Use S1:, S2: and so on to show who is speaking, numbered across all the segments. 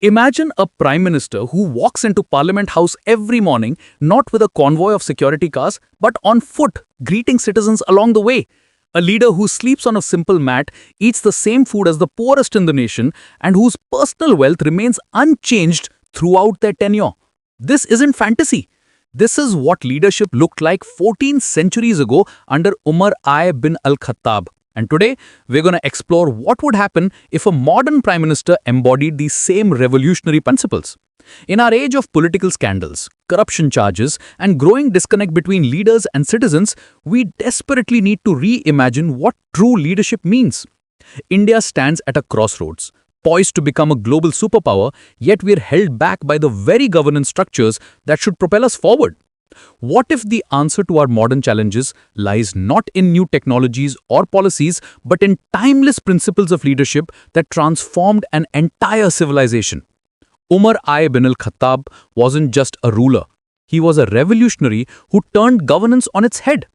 S1: Imagine a prime minister who walks into Parliament House every morning, not with a convoy of security cars, but on foot, greeting citizens along the way. A leader who sleeps on a simple mat, eats the same food as the poorest in the nation, and whose personal wealth remains unchanged throughout their tenure. This isn't fantasy. This is what leadership looked like 14 centuries ago under Umar I bin al-Khattab. And today, we're going to explore what would happen if a modern prime minister embodied these same revolutionary principles. In our age of political scandals, corruption charges, and growing disconnect between leaders and citizens, we desperately need to reimagine what true leadership means. India stands at a crossroads, poised to become a global superpower, yet we're held back by the very governance structures that should propel us forward. What if the answer to our modern challenges lies not in new technologies or policies, but in timeless principles of leadership that transformed an entire civilization? Umar I bin al-Khattab wasn't just a ruler. He was a revolutionary who turned governance on its head.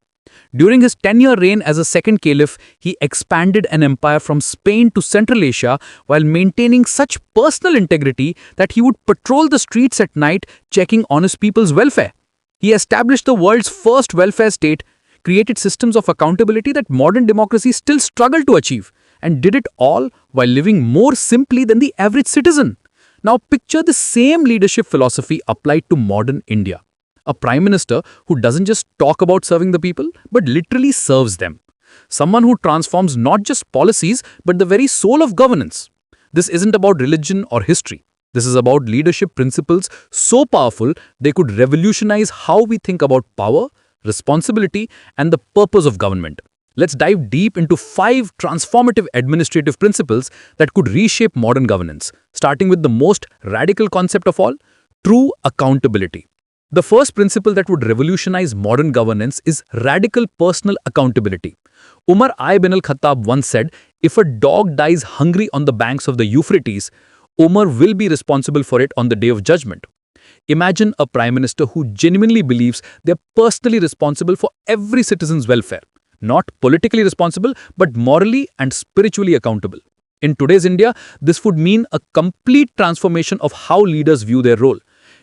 S1: During his 10-year reign as a second Caliph, he expanded an empire from Spain to Central Asia while maintaining such personal integrity that he would patrol the streets at night checking honest people's welfare. He established the world's first welfare state, created systems of accountability that modern democracies still struggle to achieve, and did it all while living more simply than the average citizen. Now picture the same leadership philosophy applied to modern India. A prime minister who doesn't just talk about serving the people, but literally serves them. Someone who transforms not just policies, but the very soul of governance. This isn't about religion or history. This is about leadership principles so powerful they could revolutionize how we think about power, responsibility, and the purpose of government. Let's dive deep into 5 transformative administrative principles that could reshape modern governance, starting with the most radical concept of all, true accountability. The first principle that would revolutionize modern governance is radical personal accountability. Umar I bin al-Khattab once said, "If a dog dies hungry on the banks of the Euphrates, Umar will be responsible for it on the day of judgment." Imagine a prime minister who genuinely believes they're personally responsible for every citizen's welfare. Not politically responsible, but morally and spiritually accountable. In today's India, this would mean a complete transformation of how leaders view their role.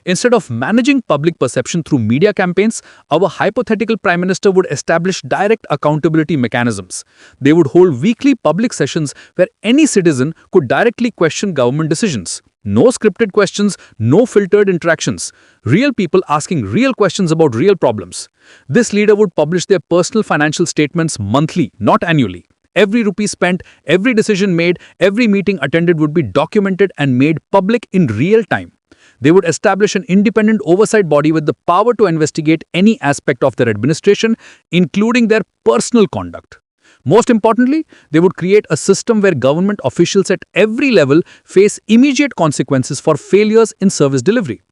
S1: Instead of managing public perception through media campaigns, our hypothetical prime minister would establish direct accountability mechanisms. They would hold weekly public sessions where any citizen could directly question government decisions. No scripted questions, no filtered interactions. Real people asking real questions about real problems. This leader would publish their personal financial statements monthly, not annually. Every rupee spent, every decision made, every meeting attended would be documented and made public in real time. They would establish an independent oversight body with the power to investigate any aspect of their administration, including their personal conduct. Most importantly, they would create a system where government officials at every level face immediate consequences for failures in service delivery.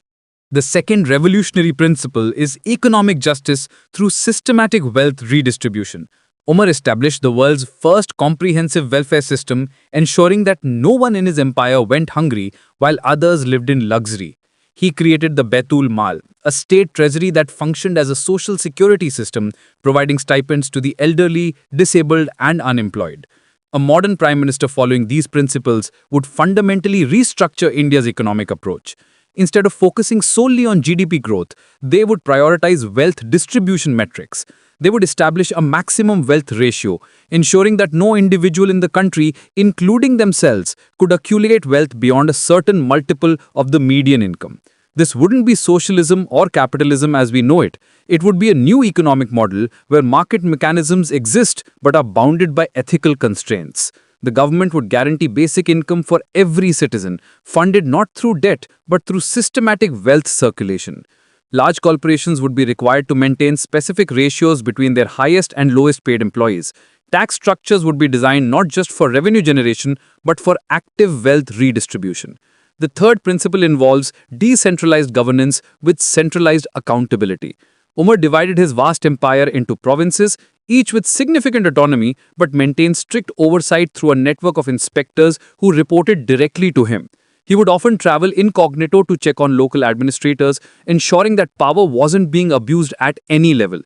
S1: The second revolutionary principle is economic justice through systematic wealth redistribution. Umar established the world's first comprehensive welfare system, ensuring that no one in his empire went hungry while others lived in luxury. He created the Baitul Mal, a state treasury that functioned as a social security system, providing stipends to the elderly, disabled, and unemployed. A modern prime minister following these principles would fundamentally restructure India's economic approach. Instead of focusing solely on GDP growth, they would prioritize wealth distribution metrics. They would establish a maximum wealth ratio, ensuring that no individual in the country, including themselves, could accumulate wealth beyond a certain multiple of the median income. This wouldn't be socialism or capitalism as we know it. It would be a new economic model where market mechanisms exist but are bounded by ethical constraints. The government would guarantee basic income for every citizen, funded not through debt but through systematic wealth circulation. Large corporations would be required to maintain specific ratios between their highest and lowest paid employees. Tax structures would be designed not just for revenue generation, but for active wealth redistribution. The third principle involves decentralized governance with centralized accountability. Umar divided his vast empire into provinces, each with significant autonomy, but maintained strict oversight through a network of inspectors who reported directly to him. He would often travel incognito to check on local administrators, ensuring that power wasn't being abused at any level.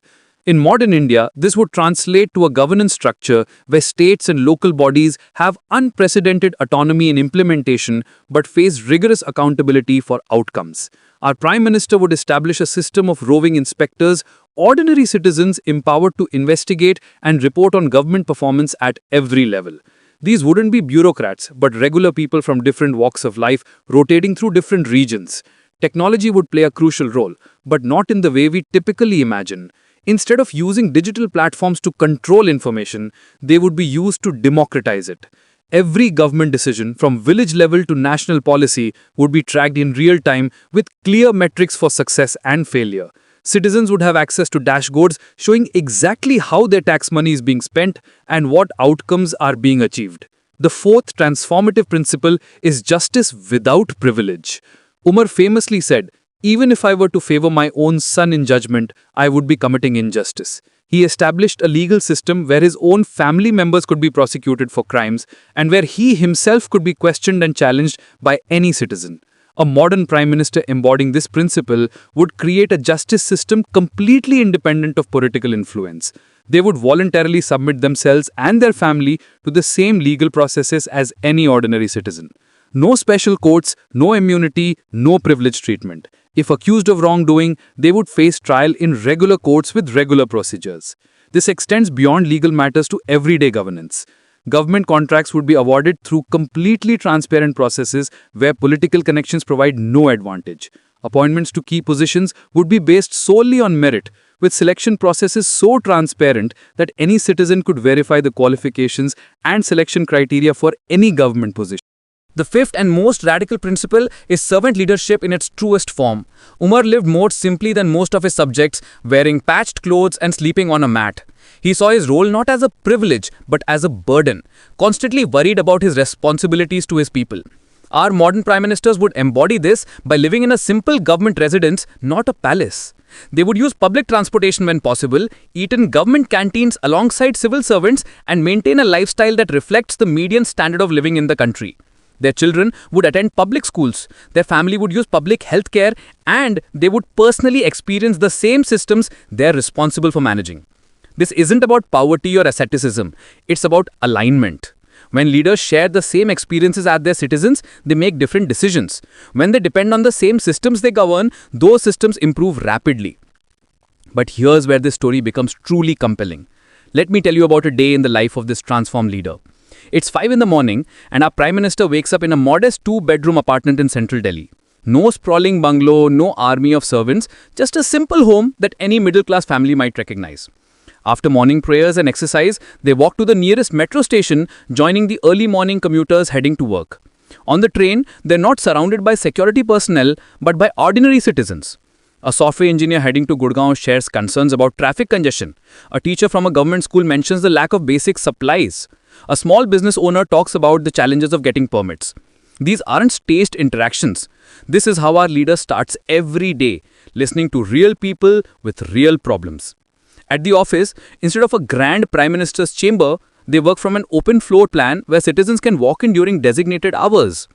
S1: In modern India, this would translate to a governance structure where states and local bodies have unprecedented autonomy in implementation but face rigorous accountability for outcomes. Our Prime Minister would establish a system of roving inspectors, ordinary citizens empowered to investigate and report on government performance at every level. These wouldn't be bureaucrats, but regular people from different walks of life rotating through different regions. Technology would play a crucial role, but not in the way we typically imagine. Instead of using digital platforms to control information, they would be used to democratize it. Every government decision, from village level to national policy, would be tracked in real time with clear metrics for success and failure. Citizens would have access to dashboards showing exactly how their tax money is being spent and what outcomes are being achieved. The fourth transformative principle is justice without privilege. Umar famously said, "Even if I were to favor my own son in judgment, I would be committing injustice." He established a legal system where his own family members could be prosecuted for crimes and where he himself could be questioned and challenged by any citizen. A modern Prime Minister embodying this principle would create a justice system completely independent of political influence. They would voluntarily submit themselves and their family to the same legal processes as any ordinary citizen. No special courts, no immunity, no privileged treatment. If accused of wrongdoing, they would face trial in regular courts with regular procedures. This extends beyond legal matters to everyday governance. Government contracts would be awarded through completely transparent processes where political connections provide no advantage. Appointments to key positions would be based solely on merit, with selection processes so transparent that any citizen could verify the qualifications and selection criteria for any government position. The fifth and most radical principle is servant leadership in its truest form. Umar lived more simply than most of his subjects, wearing patched clothes and sleeping on a mat. He saw his role not as a privilege, but as a burden, constantly worried about his responsibilities to his people. Our modern prime ministers would embody this by living in a simple government residence, not a palace. They would use public transportation when possible, eat in government canteens alongside civil servants, and maintain a lifestyle that reflects the median standard of living in the country. Their children would attend public schools, their family would use public health care, and they would personally experience the same systems they're responsible for managing. This isn't about poverty or asceticism, it's about alignment. When leaders share the same experiences as their citizens, they make different decisions. When they depend on the same systems they govern, those systems improve rapidly. But here's where this story becomes truly compelling. Let me tell you about a day in the life of this transformed leader. It's 5 in the morning and our Prime Minister wakes up in a modest 2-bedroom apartment in central Delhi. No sprawling bungalow, no army of servants, just a simple home that any middle-class family might recognize. After morning prayers and exercise, they walk to the nearest metro station, joining the early morning commuters heading to work. On the train, they're not surrounded by security personnel, but by ordinary citizens. A software engineer heading to Gurgaon shares concerns about traffic congestion. A teacher from a government school mentions the lack of basic supplies. A small business owner talks about the challenges of getting permits. These aren't staged interactions. This is how our leader starts every day, listening to real people with real problems. At the office, instead of a grand Prime Minister's chamber, they work from an open floor plan where citizens can walk in during designated hours.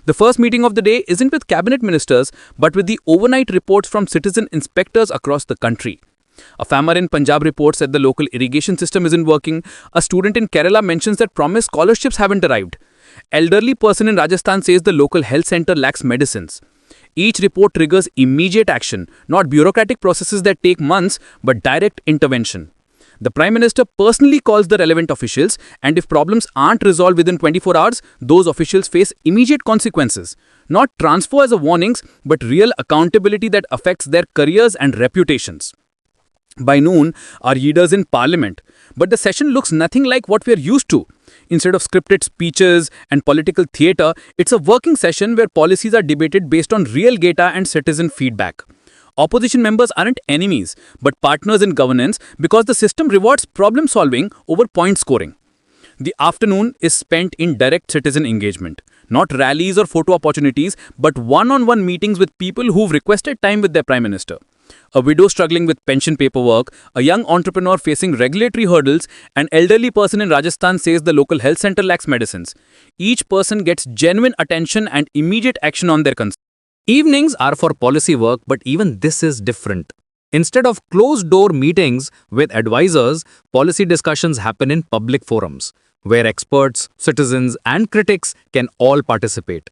S1: The first meeting of the day isn't with cabinet ministers, but with the overnight reports from citizen inspectors across the country. A farmer in Punjab reports that the local irrigation system isn't working. A student in Kerala mentions that promised scholarships haven't arrived. Elderly person in Rajasthan says the local health center lacks medicines. Each report triggers immediate action, not bureaucratic processes that take months, but direct intervention. The Prime Minister personally calls the relevant officials, and if problems aren't resolved within 24 hours, those officials face immediate consequences. Not transfer as a warnings, but real accountability that affects their careers and reputations. By noon, our leaders in Parliament, but the session looks nothing like what we're used to. Instead of scripted speeches and political theatre, it's a working session where policies are debated based on real data and citizen feedback. Opposition members aren't enemies, but partners in governance because the system rewards problem solving over point scoring. The afternoon is spent in direct citizen engagement. Not rallies or photo opportunities, but one-on-one meetings with people who've requested time with their Prime Minister. A widow struggling with pension paperwork, a young entrepreneur facing regulatory hurdles, an elderly person in Rajasthan says the local health center lacks medicines. Each person gets genuine attention and immediate action on their concerns. Evenings are for policy work, but even this is different. Instead of closed-door meetings with advisors, policy discussions happen in public forums, where experts, citizens, and critics can all participate.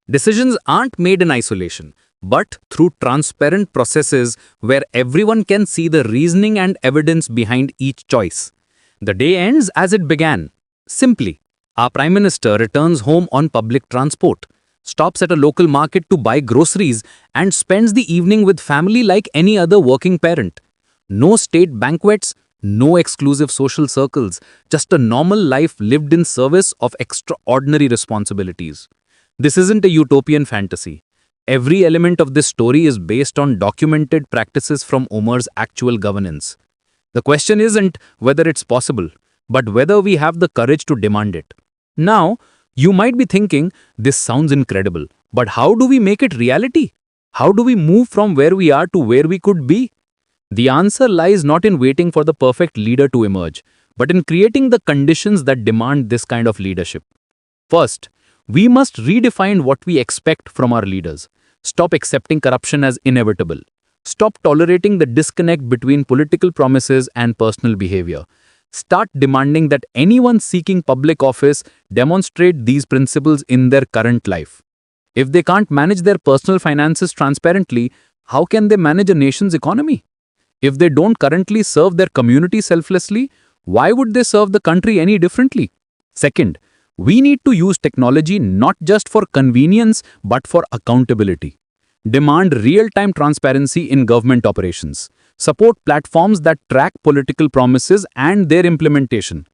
S1: Decisions aren't made in isolation, but through transparent processes where everyone can see the reasoning and evidence behind each choice. The day ends as it began. Simply, our Prime Minister returns home on public transport, stops at a local market to buy groceries, and spends the evening with family like any other working parent. No state banquets, no exclusive social circles, just a normal life lived in service of extraordinary responsibilities. This isn't a utopian fantasy. Every element of this story is based on documented practices from UMAR's actual governance. The question isn't whether it's possible, but whether we have the courage to demand it. Now, you might be thinking, this sounds incredible, but how do we make it reality? How do we move from where we are to where we could be? The answer lies not in waiting for the perfect leader to emerge, but in creating the conditions that demand this kind of leadership. First, we must redefine what we expect from our leaders. Stop accepting corruption as inevitable. Stop tolerating the disconnect between political promises and personal behavior. Start demanding that anyone seeking public office demonstrate these principles in their current life. If they can't manage their personal finances transparently, how can they manage a nation's economy? If they don't currently serve their community selflessly, why would they serve the country any differently? Second, we need to use technology not just for convenience but for accountability. Demand real-time transparency in government operations. Support platforms that track political promises and their implementation.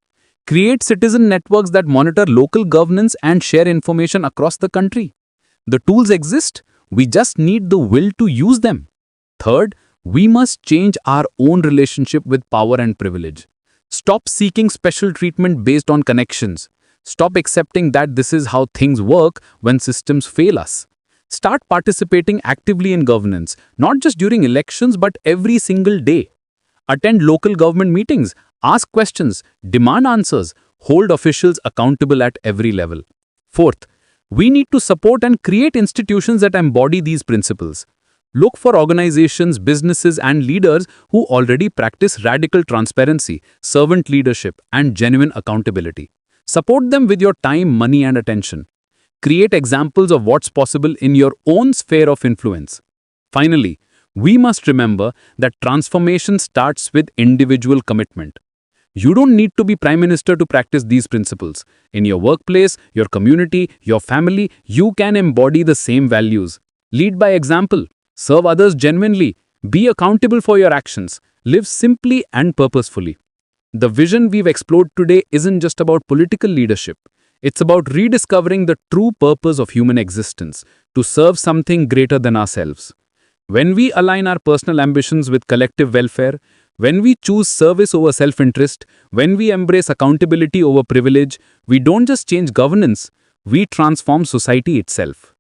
S1: Create citizen networks that monitor local governance and share information across the country. The tools exist, we just need the will to use them. Third, we must change our own relationship with power and privilege. Stop seeking special treatment based on connections. Stop accepting that this is how things work when systems fail us. Start participating actively in governance, not just during elections but every single day. Attend local government meetings, ask questions, demand answers, hold officials accountable at every level. Fourth, we need to support and create institutions that embody these principles. Look for organizations, businesses, and leaders who already practice radical transparency, servant leadership, and genuine accountability. Support them with your time, money, and attention. Create examples of what's possible in your own sphere of influence. Finally, we must remember that transformation starts with individual commitment. You don't need to be Prime Minister to practice these principles. In your workplace, your community, your family, you can embody the same values. Lead by example. Serve others genuinely. Be accountable for your actions. Live simply and purposefully. The vision we've explored today isn't just about political leadership. It's about rediscovering the true purpose of human existence, to serve something greater than ourselves. When we align our personal ambitions with collective welfare, when we choose service over self-interest, when we embrace accountability over privilege, we don't just change governance, we transform society itself.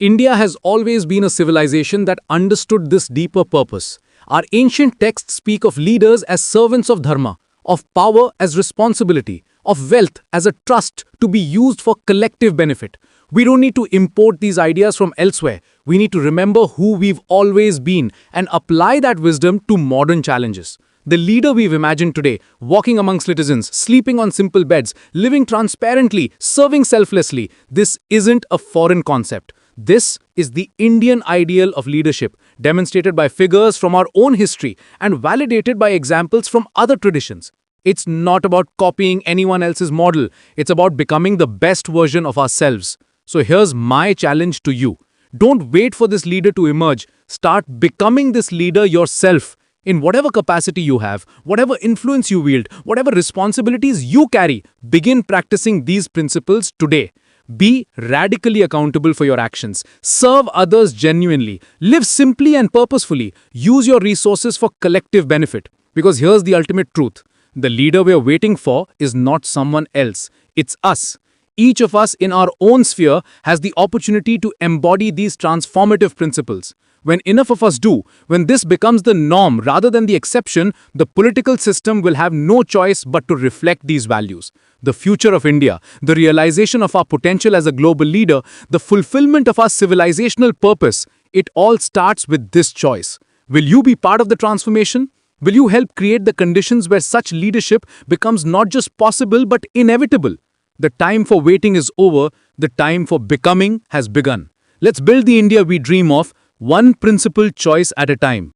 S1: India has always been a civilization that understood this deeper purpose. Our ancient texts speak of leaders as servants of dharma, of power as responsibility, of wealth as a trust to be used for collective benefit. We don't need to import these ideas from elsewhere. We need to remember who we've always been and apply that wisdom to modern challenges. The leader we've imagined today, walking among citizens, sleeping on simple beds, living transparently, serving selflessly, this isn't a foreign concept. This is the Indian ideal of leadership, demonstrated by figures from our own history and validated by examples from other traditions. It's not about copying anyone else's model. It's about becoming the best version of ourselves. So here's my challenge to you. Don't wait for this leader to emerge. Start becoming this leader yourself. In whatever capacity you have, whatever influence you wield, whatever responsibilities you carry, begin practicing these principles today. Be radically accountable for your actions. Serve others genuinely. Live simply and purposefully. Use your resources for collective benefit. Because here's the ultimate truth. The leader we're waiting for is not someone else. It's us. Each of us in our own sphere has the opportunity to embody these transformative principles. When enough of us do, when this becomes the norm rather than the exception, the political system will have no choice but to reflect these values. The future of India, the realization of our potential as a global leader, the fulfillment of our civilizational purpose, it all starts with this choice. Will you be part of the transformation? Will you help create the conditions where such leadership becomes not just possible but inevitable? The time for waiting is over, the time for becoming has begun. Let's build the India we dream of, one principled choice at a time.